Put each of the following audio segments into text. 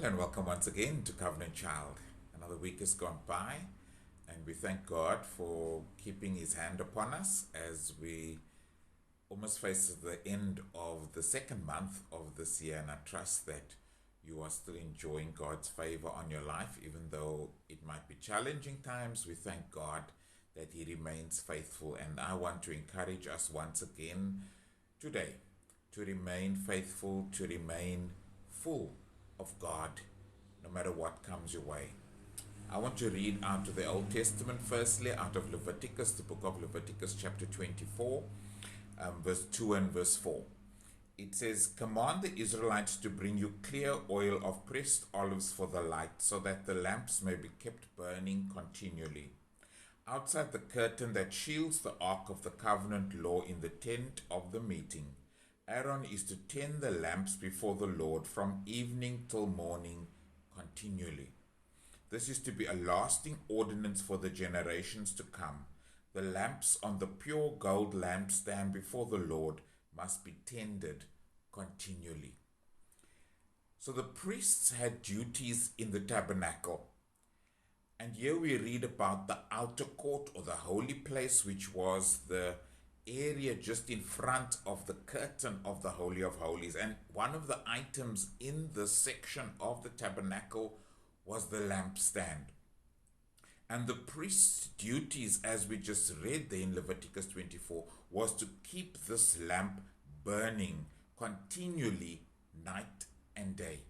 And welcome once again to Covenant Child. Another week has gone by, and we thank God for keeping His hand upon us as we almost face the end of the second month of this year. And I trust that you are still enjoying God's favor on your life, even though it might be challenging times. We thank God that He remains faithful. And I want to encourage us once again today to remain faithful, to remain full of God, no matter what comes your way. I want to read out of the Old Testament, firstly, out of Leviticus, the book of Leviticus, chapter 24, verse 2 and verse 4. It says, "Command the Israelites to bring you clear oil of pressed olives for the light, so that the lamps may be kept burning continually. Outside the curtain that shields the ark of the covenant law in the tent of the meeting, Aaron is to tend the lamps before the Lord from evening till morning continually. This is to be a lasting ordinance for the generations to come. The lamps on the pure gold lampstand before the Lord must be tended continually." So the priests had duties in the tabernacle. And here we read about the outer court, or the holy place, which was the area just in front of the curtain of the Holy of Holies. And one of the items in this section of the tabernacle was the lampstand. And the priest's duties, as we just read there in Leviticus 24, was to keep this lamp burning continually, night and day.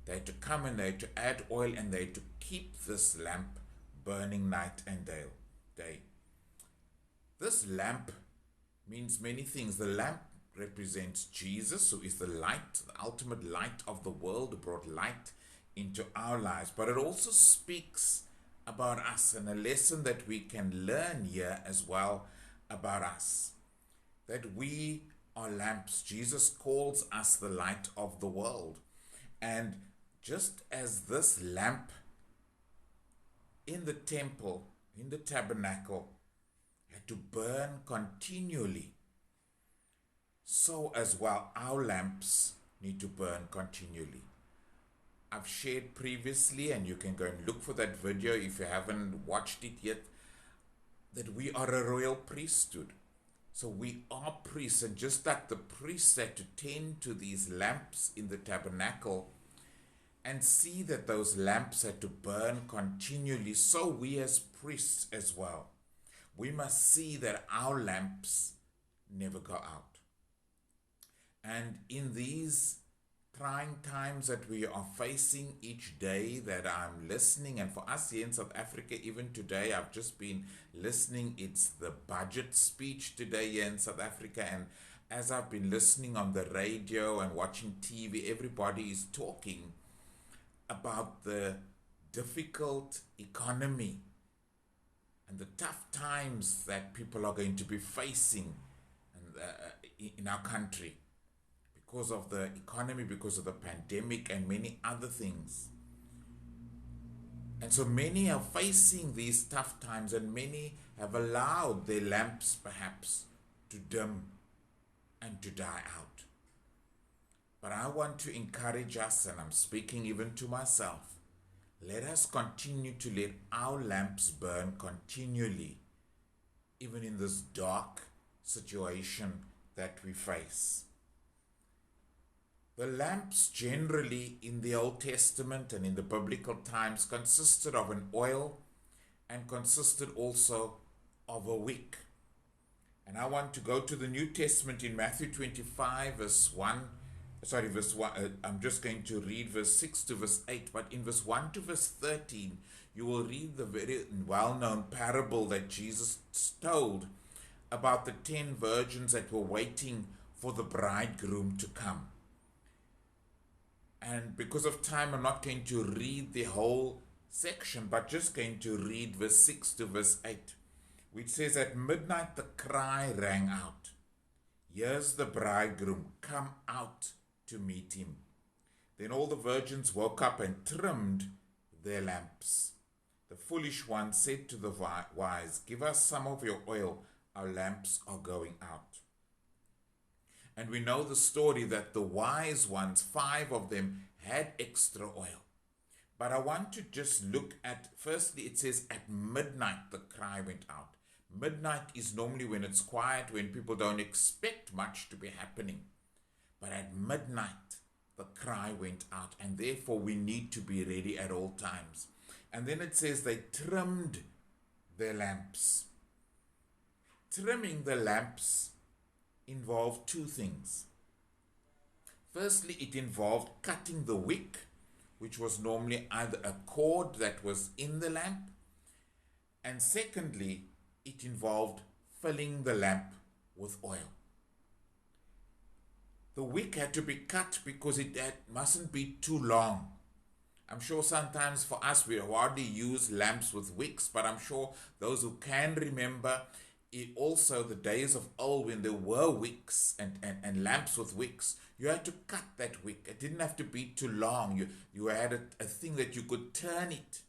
They had to come and they had to add oil, and they had to keep this lamp burning night and day. This lamp means many things. The lamp represents Jesus, who is the light, the ultimate light of the world, brought light into our lives. But it also speaks about us, and a lesson that we can learn here as well about us, that we are lamps. Jesus calls us the light of the world. And just as this lamp in the temple, in the tabernacle, had to burn continually, so as well our lamps need to burn continually. I've shared previously, and you can go and look for that video if you haven't watched it yet, that we are a royal priesthood. So we are priests, and just like the priests had to tend to these lamps in the tabernacle and see that those lamps had to burn continually, so we as priests as well, we must see that our lamps never go out. And in these trying times that we are facing each day that I'm listening, and for us here in South Africa, even today, I've just been listening. It's the budget speech today here in South Africa, and as I've been listening on the radio and watching TV, everybody is talking about the difficult economy and the tough times that people are going to be facing in our country because of the economy, because of the pandemic, and many other things. And so many are facing these tough times, and many have allowed their lamps perhaps to dim and to die out. But I want to encourage us, and I'm speaking even to myself, let us continue to let our lamps burn continually, even in this dark situation that we face. The lamps generally in the Old Testament and in the biblical times consisted of an oil and consisted also of a wick. And I want to go to the New Testament in Matthew 25, verse 1. I'm just going to read verse 6 to verse 8, but in verse 1 to verse 13, you will read the very well-known parable that Jesus told about the 10 virgins that were waiting for the bridegroom to come. And because of time, I'm not going to read the whole section, but just going to read verse 6 to verse 8, which says, "At midnight the cry rang out, 'Here's the bridegroom, come out to meet him.' Then all the virgins woke up and trimmed their lamps. The foolish one said to the wise, 'Give us some of your oil, our lamps are going out.' And we know the story that the wise ones, 5 of them, had extra oil. But I want to just look at, firstly, it says at midnight the cry went out. Midnight is normally when it's quiet, when people don't expect much to be happening. But at midnight, the cry went out, and therefore we need to be ready at all times. And then it says they trimmed their lamps. Trimming the lamps involved two things. Firstly, it involved cutting the wick, which was normally either a cord that was in the lamp, and secondly, it involved filling the lamp with oil. The wick had to be cut because it mustn't be too long. I'm sure sometimes for us we hardly use lamps with wicks, but I'm sure those who can remember also the days of old when there were wicks and lamps with wicks, you had to cut that wick. It didn't have to be too long. You had a thing that you could turn it,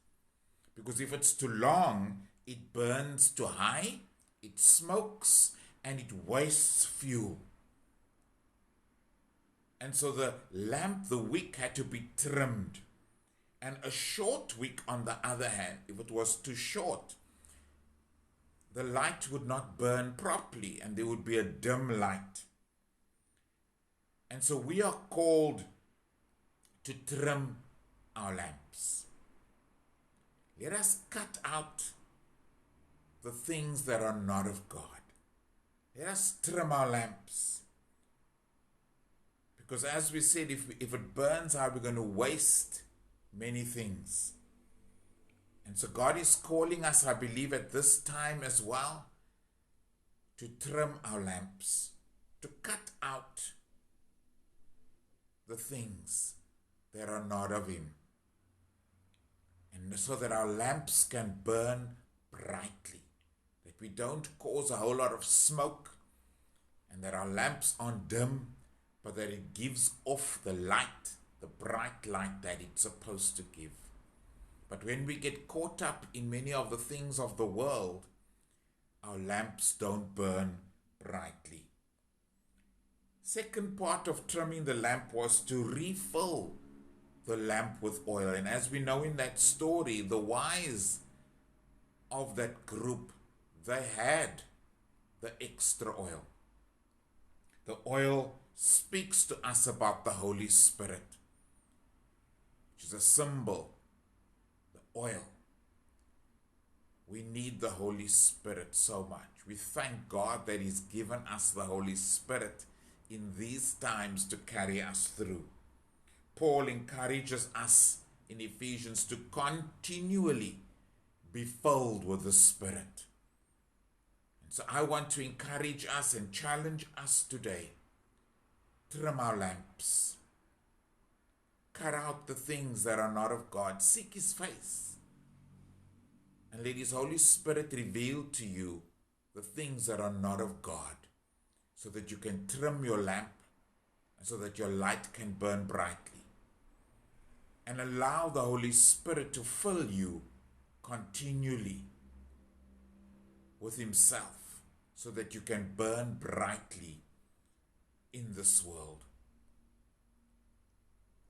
because if it's too long, it burns too high, it smokes, and it wastes fuel. And so the lamp, the wick, had to be trimmed. And a short wick, on the other hand, if it was too short, the light would not burn properly and there would be a dim light. And so we are called to trim our lamps. Let us cut out the things that are not of God. Let us trim our lamps. Because as we said, if it burns out, we're going to waste many things. And so God is calling us, I believe, at this time as well, to trim our lamps, to cut out the things that are not of Him. And so that our lamps can burn brightly, that we don't cause a whole lot of smoke, and that our lamps aren't dim, but that it gives off the light, the bright light that it's supposed to give. But when we get caught up in many of the things of the world, our lamps don't burn brightly. Second part of trimming the lamp was to refill the lamp with oil. And as we know in that story, the wise of that group, they had the extra oil. The oil speaks to us about the Holy Spirit, which is a symbol. The oil. We need the Holy Spirit so much. We thank God that He's given us the Holy Spirit in these times to carry us through. Paul encourages us in Ephesians to continually be filled with the Spirit. And so I want to encourage us and challenge us today. Trim our lamps. Cut out the things that are not of God. Seek His face. And let His Holy Spirit reveal to you the things that are not of God, so that you can trim your lamp and so that your light can burn brightly. And allow the Holy Spirit to fill you continually with Himself, so that you can burn brightly in this world.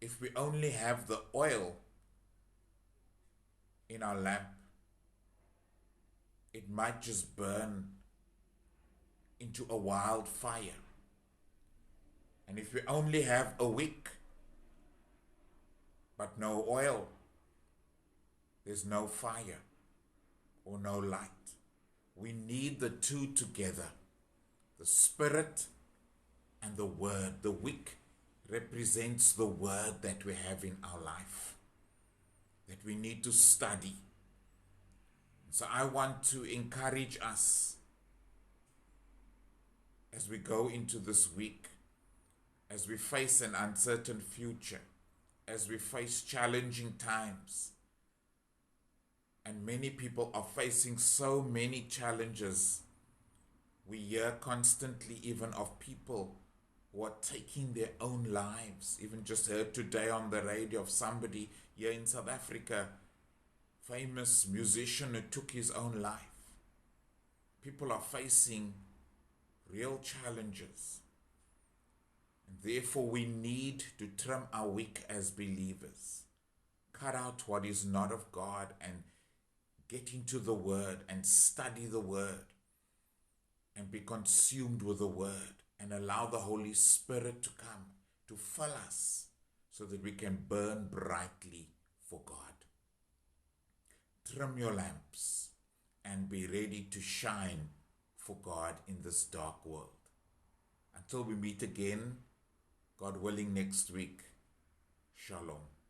If we only have the oil in our lamp, it might just burn into a wildfire. And if we only have a wick but no oil, there's no fire or no light. We need the two together, the Spirit and the Word. The wick represents the Word that we have in our life, that we need to study. So I want to encourage us as we go into this week, as we face an uncertain future, as we face challenging times. And many people are facing so many challenges. We hear constantly even of people who are taking their own lives. Even just heard today on the radio of somebody here in South Africa, famous musician who took his own life. People are facing real challenges. Therefore, we need to trim our wick as believers, cut out what is not of God, and get into the Word and study the Word and be consumed with the Word and allow the Holy Spirit to come to fill us so that we can burn brightly for God. Trim your lamps and be ready to shine for God in this dark world. Until we meet again, God willing, next week, Shalom.